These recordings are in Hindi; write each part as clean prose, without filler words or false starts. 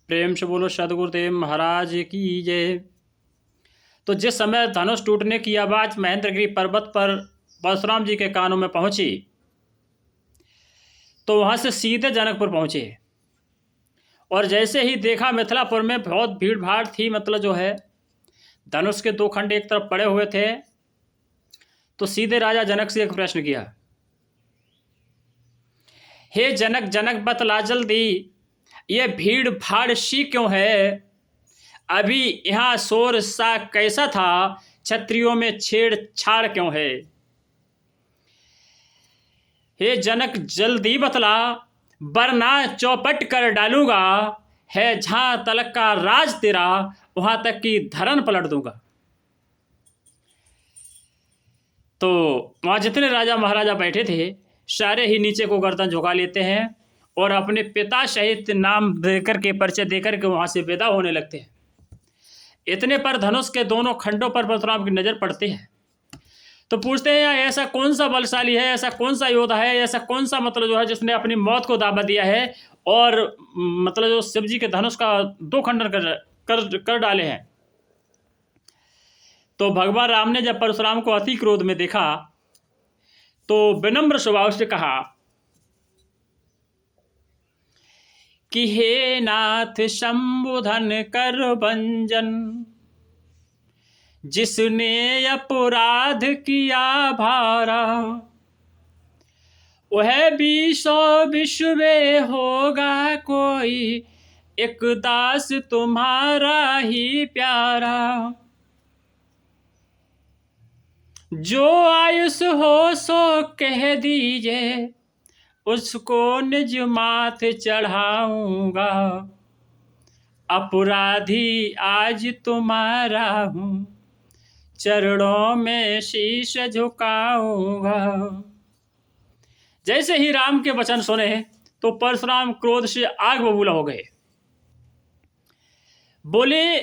प्रेम से बोलो सदगुरुदेव महाराज की जय। तो जिस समय धनुष टूटने की आवाज़ महेंद्रगिरी पर्वत पर परशुराम जी के कानों में पहुंची तो वहां से सीधे जनकपुर पहुंचे। और जैसे ही देखा मिथिलापुर में बहुत भीड़ भाड़ थी, मतलब जो है धनुष के दो खंड एक तरफ पड़े हुए थे। तो सीधे राजा जनक से एक प्रश्न किया, हे जनक, जनक बतला जल्दी, ये भीड़ भाड़ सी क्यों है? अभी यहाँ शोर सा कैसा था? क्षत्रियों में छेड़छाड़ क्यों है? हे जनक जल्दी बतला, वरना चौपट कर डालूंगा। है जहां तलक का राज तेरा, वहां तक की धरन पलट दूंगा। तो वहां जितने राजा महाराजा बैठे थे सारे ही नीचे को गर्दन झुका लेते हैं और अपने पिता सहित नाम देकर के, परिचय देकर के वहां से विदा होने लगते हैं। इतने पर धनुष के दोनों खंडों पर परशुराम की नजर पड़ती है। तो पूछते हैं ऐसा कौन सा बलशाली है, ऐसा कौन सा योद्धा है, ऐसा कौन सा मतलब जो है जिसने अपनी मौत को दावा दिया है और मतलब जो शिव जी के धनुष का दो खंडन कर डाले हैं। तो भगवान राम ने जब परशुराम को अति क्रोध में देखा तो विनम्र स्वभाव से कहा कि हे नाथ संबोधन कर भंजन, जिसने अपराध किया भारा, वह भी सौ विश्व होगा कोई, एक दास तुम्हारा ही प्यारा। जो आयुष हो सो कह दीजिए, उसको निज माथ चढ़ाऊंगा। अपराधी आज तुम्हारा हूँ, चरणों में शीश झुकाऊंगा। जैसे ही राम के वचन सुने तो परशुराम क्रोध से आग बबूला हो गए। बोले,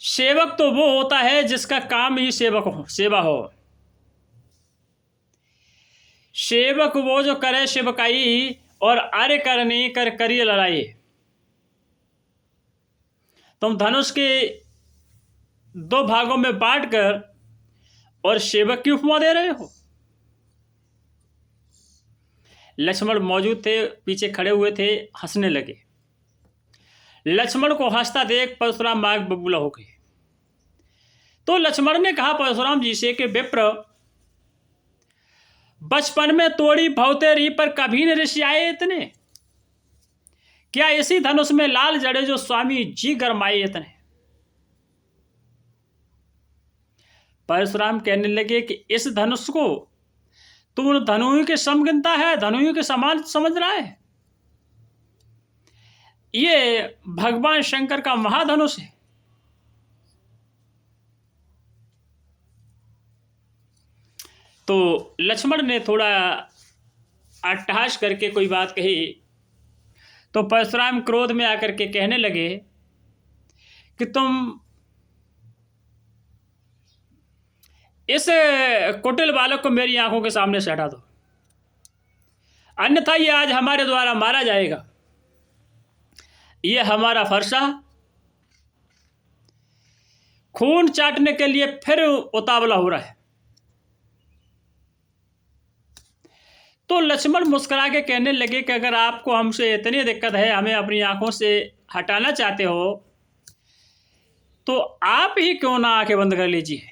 सेवक तो वो होता है जिसका काम ही सेवा हो। सेवक वो जो करे सेवकाई, और आर्य करनी कर करिए लड़ाई। तुम धनुष के दो भागों में बांटकर और सेवक की उपमा दे रहे हो। लक्ष्मण मौजूद थे, पीछे खड़े हुए थे, हंसने लगे। लक्ष्मण को हंसता देख परशुराम आग बबूला हो गए। तो लक्ष्मण ने कहा परशुराम जी से कि विप्र, बचपन में तोड़ी भवतेरी पर कभी न ऋषि आए इतने? क्या इसी धनुष में लाल जड़े जो स्वामी जी गरमाए इतने? परशुराम कहने लगे कि इस धनुष को तुम धनुष के सम गिनता है, धनुष के समान समझ रहा है? ये भगवान शंकर का महाधनुष है। तो लक्ष्मण ने थोड़ा अट्टहास करके कोई बात कही तो परशुराम क्रोध में आकर के कहने लगे कि तुम इस कुटिल बालक को मेरी आंखों के सामने से हटा दो, अन्यथा ये आज हमारे द्वारा मारा जाएगा। ये हमारा फरसा खून चाटने के लिए फिर उतावला हो रहा है। तो लक्ष्मण मुस्कुरा के कहने लगे कि अगर आपको हमसे इतनी दिक्कत है, हमें अपनी आंखों से हटाना चाहते हो, तो आप ही क्यों ना आंखें बंद कर लीजिए।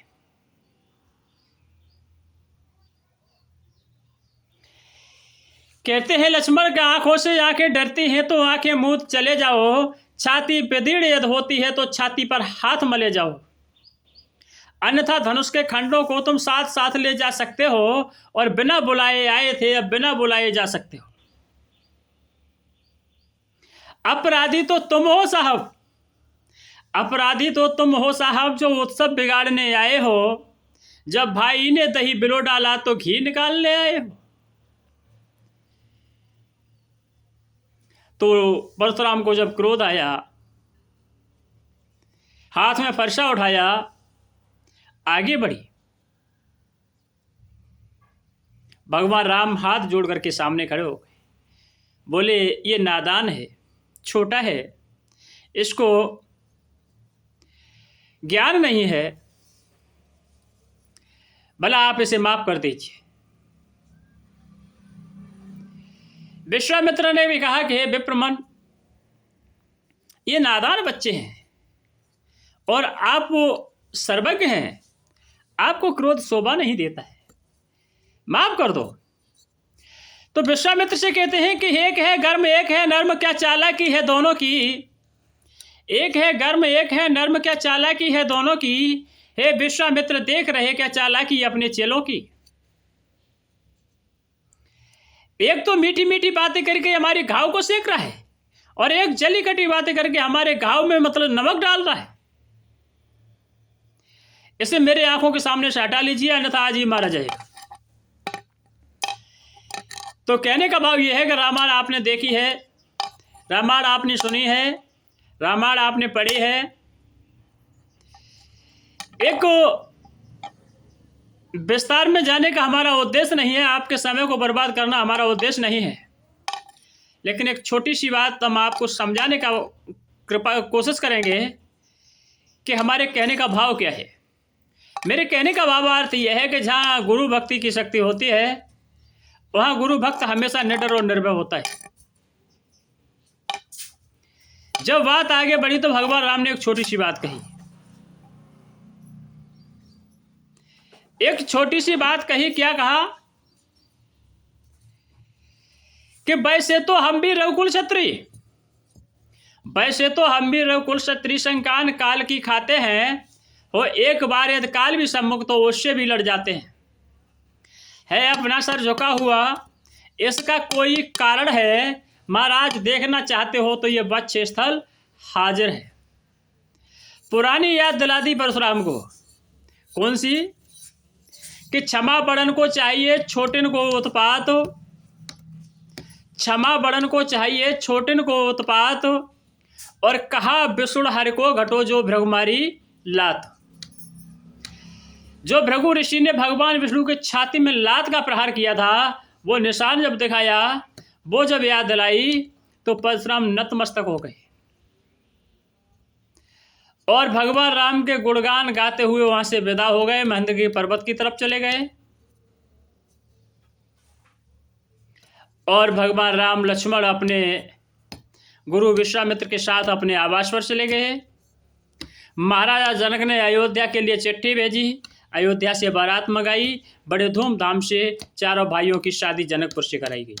कहते हैं लक्ष्मण के आंखों से आंखें डरती हैं तो आंखें मूंद चले जाओ, छाती बेदीड़ यदि होती है तो छाती पर हाथ मले जाओ, अन्यथा धनुष के खंडों को तुम साथ साथ ले जा सकते हो और बिना बुलाए आए थे, अब बिना बुलाए जा सकते हो। अपराधी तो तुम हो साहब, अपराधी तो तुम हो साहब, जो उत्सव बिगाड़ने आए हो। जब भाई ने दही बिलो डाला तो घी निकाल ले आए हो। तो परशुराम को जब क्रोध आया, हाथ में फरसा उठाया, आगे बढ़ी। भगवान राम हाथ जोड़ करके सामने खड़े हो गए। बोले, ये नादान है, छोटा है, इसको ज्ञान नहीं है, भला आप इसे माफ कर दीजिए। विश्वामित्र ने भी कहा कि हे विप्रमन, ये नादान बच्चे हैं और आप वो सर्वज्ञ हैं, आपको क्रोध शोभा नहीं देता है, माफ कर दो। तो विश्वामित्र से कहते हैं कि एक है गर्म एक है नर्म, क्या चालाकी है दोनों की। एक है गर्म एक है नर्म, क्या चालाकी है दोनों की। हे विश्वामित्र, देख रहे क्या चालाकी अपने चेलों की। एक तो मीठी मीठी बातें करके हमारे घाव को सेक रहा है और एक जली कटी बातें करके हमारे घाव में मतलब नमक डाल रहा है। इसे मेरे आंखों के सामने से हटा लीजिए, अन्यथा आज ही मारा जाएगा। तो कहने का भाव यह है कि रामायण आपने देखी है, रामायण आपने सुनी है, रामायण आपने पढ़ी है। एक विस्तार में जाने का हमारा उद्देश्य नहीं है, आपके समय को बर्बाद करना हमारा उद्देश्य नहीं है, लेकिन एक छोटी सी बात हम आपको समझाने का कोशिश करेंगे कि हमारे कहने का भाव क्या है। मेरे कहने का भावार्थ यह है कि जहाँ गुरु भक्ति की शक्ति होती है वहाँ गुरु भक्त हमेशा निडर और निर्भय होता है। जब बात आगे बढ़ी तो भगवान राम ने एक छोटी सी बात कही, एक छोटी सी बात कही। क्या कहा कि वैसे तो हम भी रघुकुल क्षत्रिय, वैसे तो हम भी रघुकुल क्षत्रिय, संकान काल की खाते हैं हो, एक बार यदि काल भी सम्मुख तो उससे भी लड़ जाते हैं। है अपना सर झुका हुआ, इसका कोई कारण है महाराज, देखना चाहते हो तो ये वक्ष स्थल हाजिर है। पुरानी याद दिला दी परशुराम को, कौन सी, कि क्षमा बड़न को चाहिए छोटिन को उत्पात, क्षमा बड़न को चाहिए छोटिन को उत्पात, और कहा विष्णु हरि को घटो जो भृगुमारी लात। जो भृगु ऋषि ने भगवान विष्णु के छाती में लात का प्रहार किया था, वो निशान जब दिखाया, वो जब याद दिलाई तो परशुराम नतमस्तक हो गए और भगवान राम के गुणगान गाते हुए वहां से विदा हो गए, महेंद्रगिरी पर्वत की तरफ चले गए। और भगवान राम लक्ष्मण अपने गुरु विश्वामित्र के साथ अपने आवास पर चले गए। महाराजा जनक ने अयोध्या के लिए चिट्ठी भेजी, अयोध्या से बारात मंगाई, बड़े धूमधाम से चारों भाइयों की शादी जनकपुर से कराई गई।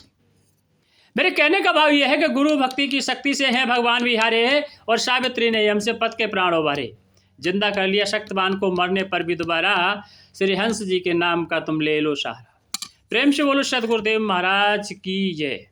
मेरे कहने का भाव यह है कि गुरु भक्ति की शक्ति से हैं भगवान भी हारे, और सावित्री ने यम से पद के प्राण उबारे, जिंदा कर लिया शक्तवान को, मरने पर भी दोबारा श्री हंस जी के नाम का तुम ले लो सहारा। प्रेम से बोलो सतगुरुदेव महाराज की जय।